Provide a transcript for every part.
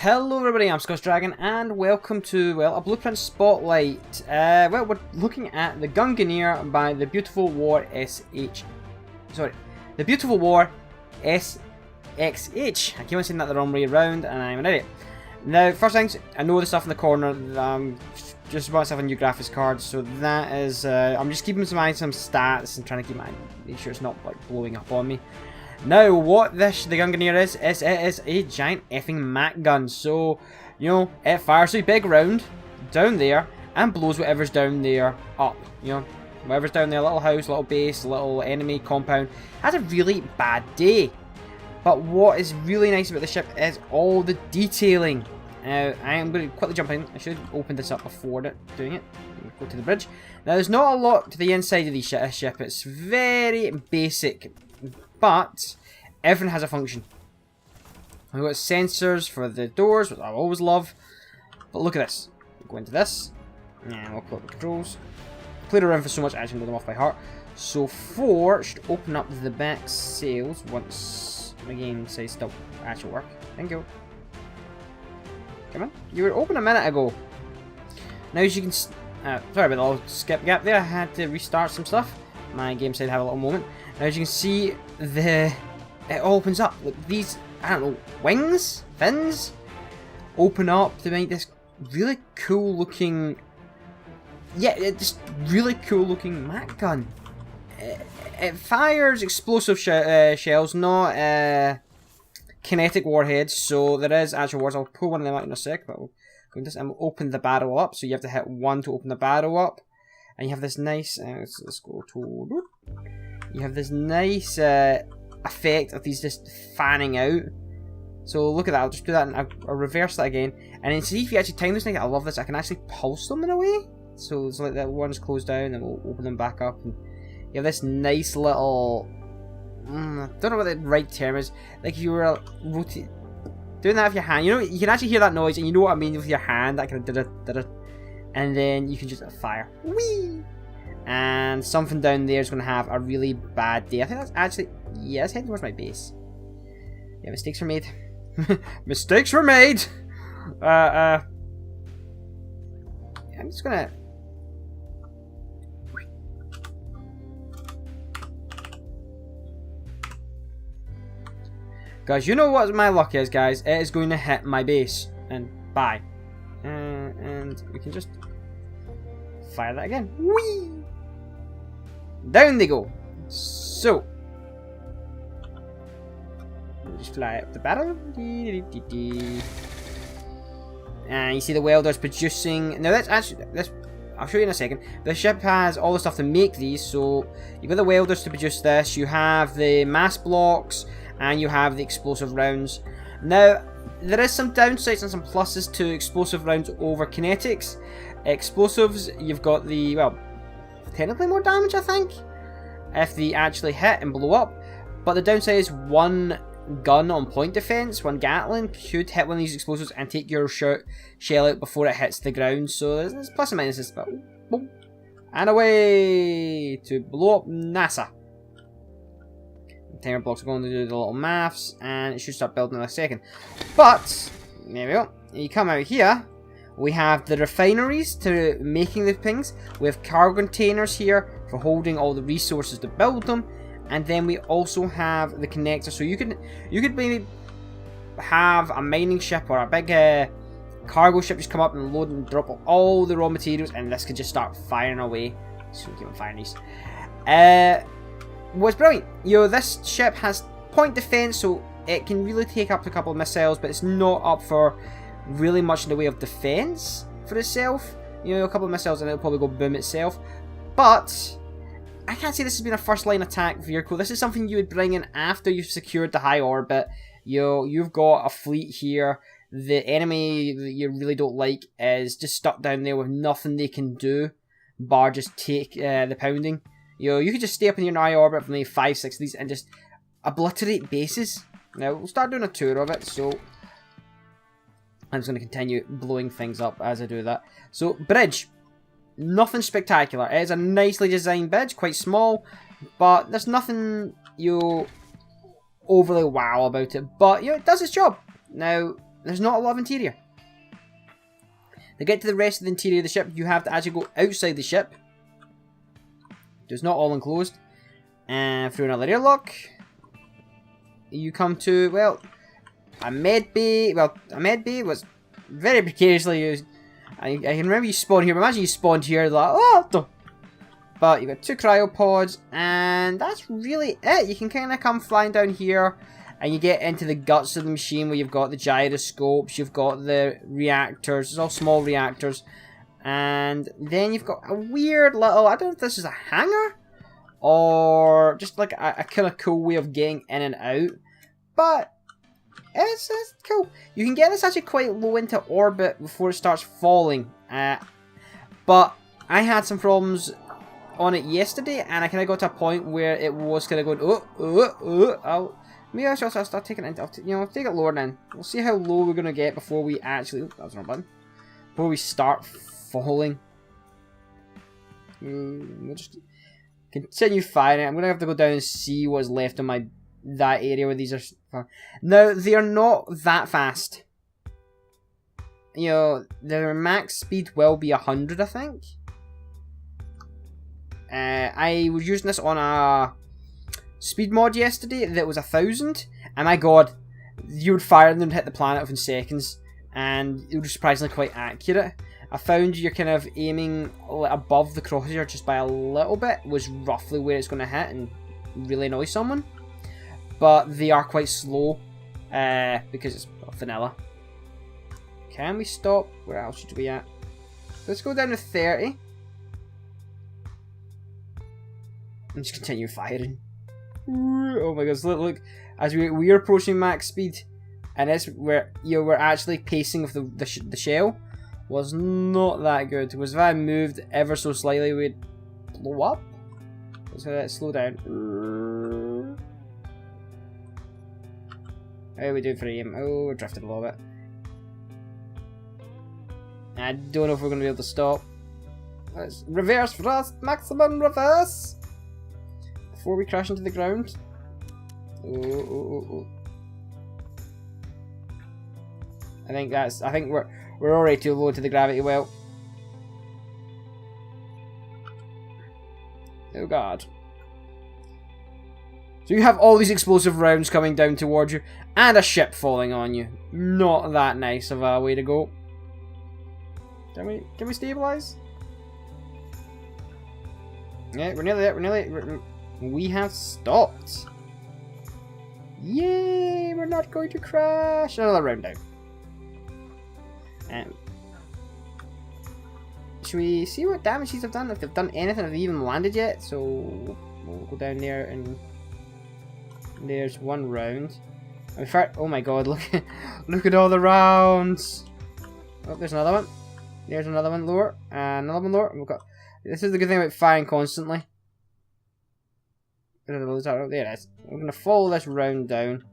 Hello everybody, I'm Scottish Dragon and welcome to, well, a Blueprint Spotlight. Well, we're looking at the Gungnir by the Beautiful War SH. Sorry, the Beautiful War SXH. I keep on saying that the wrong way around and I'm an idiot. Now, first things, I know the stuff in the corner, just bought myself a new graphics card, so that is, I'm just keeping some stats and trying to make sure it's not like blowing up on me. Now, what the Gungnir is it is a giant effing Mac gun. So, you know, it fires a big round down there and blows whatever's down there up. You know, whatever's down there, little house, little base, little enemy compound, has a really bad day. But what is really nice about the ship is all the detailing. Now, I am going to quickly jump in. I should have opened this up before doing it. Go to the bridge. Now, there's not a lot to the inside of the ship. It's very basic. But everything has a function. We've got sensors for the doors, which I always love. But look at this. We'll go into this. And we'll pull up the controls. Played around for so much, I actually know them off by heart. So 4 should open up the back sails once, again, say stop actual work. Thank you. Come on. You were open a minute ago. Now as you can... sorry about the little skip gap there. I had to restart some stuff. My game said have a little moment. Now as you can see, it opens up. Look, these, I don't know, wings? Fins? Open up to make this really cool looking... Yeah, just really cool looking Mac gun. It fires explosive shells, not kinetic warheads, so there is actual words. I'll pull one of them out in a sec, but we'll go into this and we'll open the barrel up. So you have to hit 1 to open the barrel up. And you have this nice, let's go to, you have this nice effect of these just fanning out. So look at that, I'll just do that and I'll reverse that again. And then see if you actually time this thing, I love this, I can actually pulse them in a way. So it's like that one's closed down and we'll open them back up. And you have this nice little, I don't know what the right term is, like if you were doing that with your hand, you know, you can actually hear that noise and you know what I mean with your hand, that kind of da-da. And then you can just fire. Whee! And something down there is going to have a really bad day. I think that's actually... Yeah, it's heading towards my base. Yeah, mistakes were made. Mistakes were made! I'm just going to... Guys, you know what my luck is, guys. It is going to hit my base. And bye. And we can just fire that again. Whee! Down they go. So we'll just fly up the barrel. And you see the welders producing. Now that's actually I'll show you in a second. The ship has all the stuff to make these. So you've got the welders to produce this. You have the mass blocks, and you have the explosive rounds. Now, there is some downsides and some pluses to explosive rounds over kinetics. Explosives, you've got the, well, technically more damage, I think, if they actually hit and blow up. But the downside is one gun on point defense, one Gatling, could hit one of these explosives and take your shell out before it hits the ground. So there's plus and minuses. But boom, and away to blow up NASA. Timer blocks are going to do the little maths, and it should start building in a second. But, there we go. You come out here, we have the refineries to making the things. We have cargo containers here for holding all the resources to build them. And then we also have the connector. So you could maybe have a mining ship or a big cargo ship just come up and load and drop all the raw materials, and this could just start firing away. So we keep on firing these. What's brilliant, you know, this ship has point defense, so it can really take up to a couple of missiles, but it's not up for really much in the way of defense for itself. You know, a couple of missiles and it'll probably go boom itself. But I can't say this has been a first line attack vehicle. This is something you would bring in after you've secured the high orbit. You know, you've got a fleet here. The enemy that you really don't like is just stuck down there with nothing they can do bar just take the pounding. You know, you could just stay up in your high orbit for maybe 5-6 of these and just obliterate bases. Now, we'll start doing a tour of it, so I'm just going to continue blowing things up as I do that. So, bridge. Nothing spectacular. It is a nicely designed bridge, quite small, but there's nothing, you know, overly wow about it. But, you know, it does its job. Now, there's not a lot of interior. To get to the rest of the interior of the ship, you have to actually go outside the ship. It's not all enclosed. And through another airlock, you come to, well, a med bay. Well, a med bay was very precariously used. I can remember you spawned here, but imagine you spawned here like, oh! But you've got 2 cryopods, and that's really it. You can kind of come flying down here, and you get into the guts of the machine where you've got the gyroscopes, you've got the reactors, it's all small reactors. And then you've got a weird little, I don't know if this is a hangar, or just like a kind of cool way of getting in and out. But it's cool. You can get this actually quite low into orbit before it starts falling. But I had some problems on it yesterday, and I kind of got to a point where it was kind of going, oh. Maybe I should start taking it into, you know, take it lower then. We'll see how low we're going to get before we actually, that was the wrong button. Before we start falling. We'll just continue firing. I'm going to have to go down and see what's left of that area where these are. Now, they are not that fast. You know, their max speed will be 100, I think. I was using this on a speed mod yesterday that was 1,000, and my god, you would fire them and hit the planet within seconds, and it was surprisingly quite accurate. I found you're kind of aiming above the crosshair just by a little bit was roughly where it's going to hit and really annoy someone, but they are quite slow because it's vanilla. Can we stop? Where else should we be at? Let's go down to 30 and just continue firing. Oh my gosh, look, as we're approaching max speed, and it's where we're actually pacing with the shell was not that good. Was if I moved ever so slightly, we'd blow up. Let's slow down. How are we doing for aim? Oh, we're drifting a little bit. I don't know if we're going to be able to stop. Let's reverse thrust, maximum reverse, before we crash into the ground. Oh. I think we're already too low to the gravity well. Oh god. So you have all these explosive rounds coming down towards you, and a ship falling on you. Not that nice of a way to go. Can we stabilize? Yeah, we're nearly there. We have stopped. Yay! We're not going to crash. Another round down. Should we see what damage these have done? If they've done anything, have they even landed yet? So we'll go down there, and there's one round. In fact, oh my god! Look at all the rounds. Oh, there's another one. There's another one lower, and another one lower. We've got. This is the good thing about firing constantly. There it is. We're gonna follow this round down.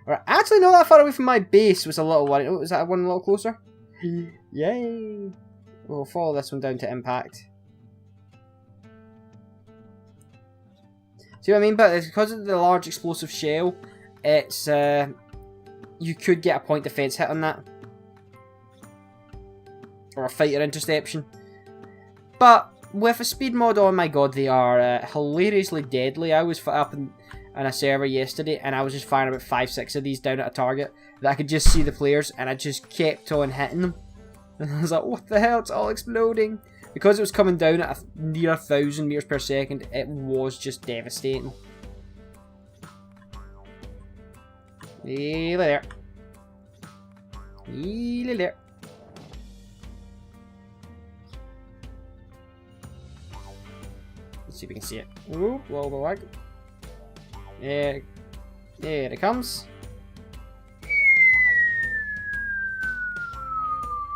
Alright, actually not that far away from my base was a little one. Oh, is that one a little closer? Yay! We'll follow this one down to impact. See what I mean? But it's because of the large explosive shell, it's you could get a point defense hit on that, or a fighter interception. But with a speed mod, oh my god, they are hilariously deadly. I was up in a server yesterday, and I was just firing about 5-6 of these down at a target that I could just see the players, and I just kept on hitting them. And I was like, what the hell? It's all exploding. Because it was coming down at near 1,000 meters per second, it was just devastating. Nearly there. Nearly there. Let's see if we can see it. Ooh, whoa, lag. There it comes.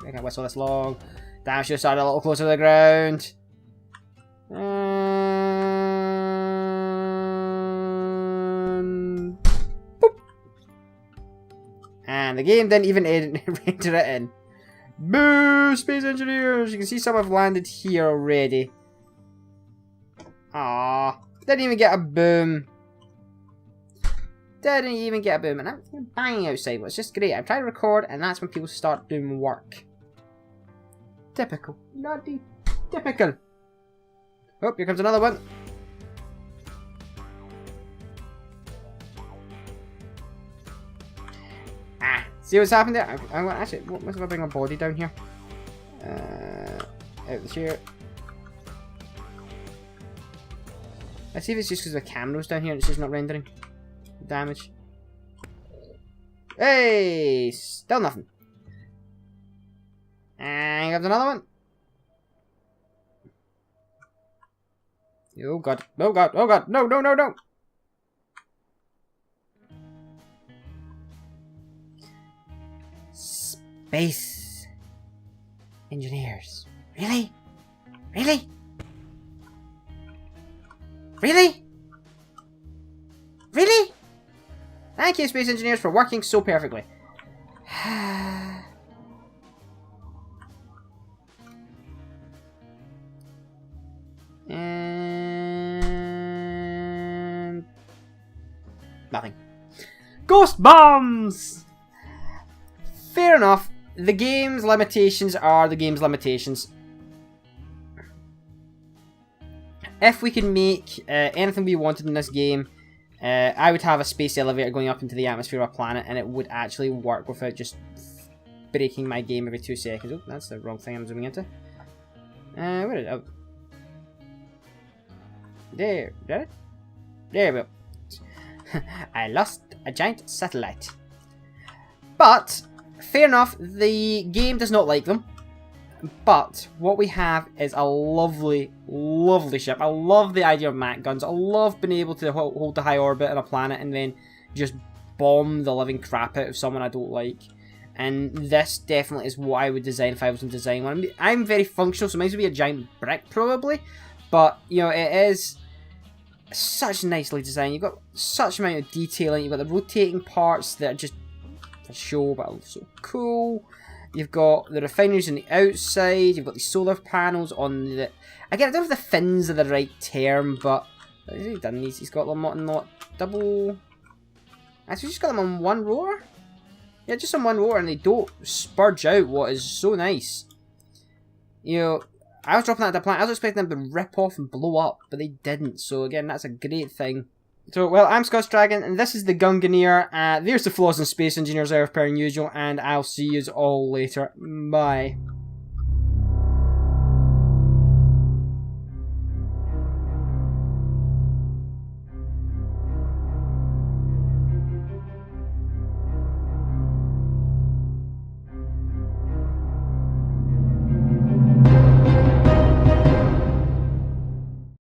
I can whistle this long. Damn, I should have started a little closer to the ground. And boop. And the game didn't even enter it in. Boo! Space Engineers! You can see some have landed here already. Aww. Didn't even get a boom. Didn't even get a boom, and I'm banging outside. Well, it's just great. I'm trying to record, and that's when people start doing work. Typical. Bloody typical. Oh, here comes another one. Ah, see what's happened there? I'm going actually, what must I bring my body down here? Out the chair. Let's see if it's just because the camera's down here and it's just not rendering damage. Hey, still nothing. And here comes another one. Oh god, oh god, oh god, no, no, no, no! Space engineers. Really? Really? Really? Really? Thank you, space engineers, for working so perfectly. And nothing. Ghost bombs! Fair enough. The game's limitations are the game's limitations. If we can make anything we wanted in this game, I would have a space elevator going up into the atmosphere of a planet, and it would actually work without just breaking my game every 2 seconds. Oh, that's the wrong thing I'm zooming into. Where is it? Oh. There. Did it? There we go. I lost a giant satellite. But, fair enough, the game does not like them. But what we have is a lovely, lovely ship. I love the idea of Mac guns. I love being able to hold the high orbit on a planet and then just bomb the living crap out of someone I don't like. And this definitely is what I would design if I was to design one. I'm very functional, so mine's would be a giant brick probably. But, you know, it is such nicely designed. You've got such amount of detailing. You've got the rotating parts that are just for show, but also cool. You've got the refineries on the outside. You've got the solar panels on the... Again, I don't know if the fins are the right term, but... Has he done these? He's got them on what? Double... Actually, he's just got them on one rotor? Yeah, just on one rotor, and they don't spurge out, what is so nice. You know, I was dropping that at the plant. I was expecting them to rip off and blow up, but they didn't. So again, that's a great thing. So, well, I'm Scott's Dragon, and this is the Gungnir. There's the flaws in Space Engineers, as per usual, and I'll see you all later. Bye.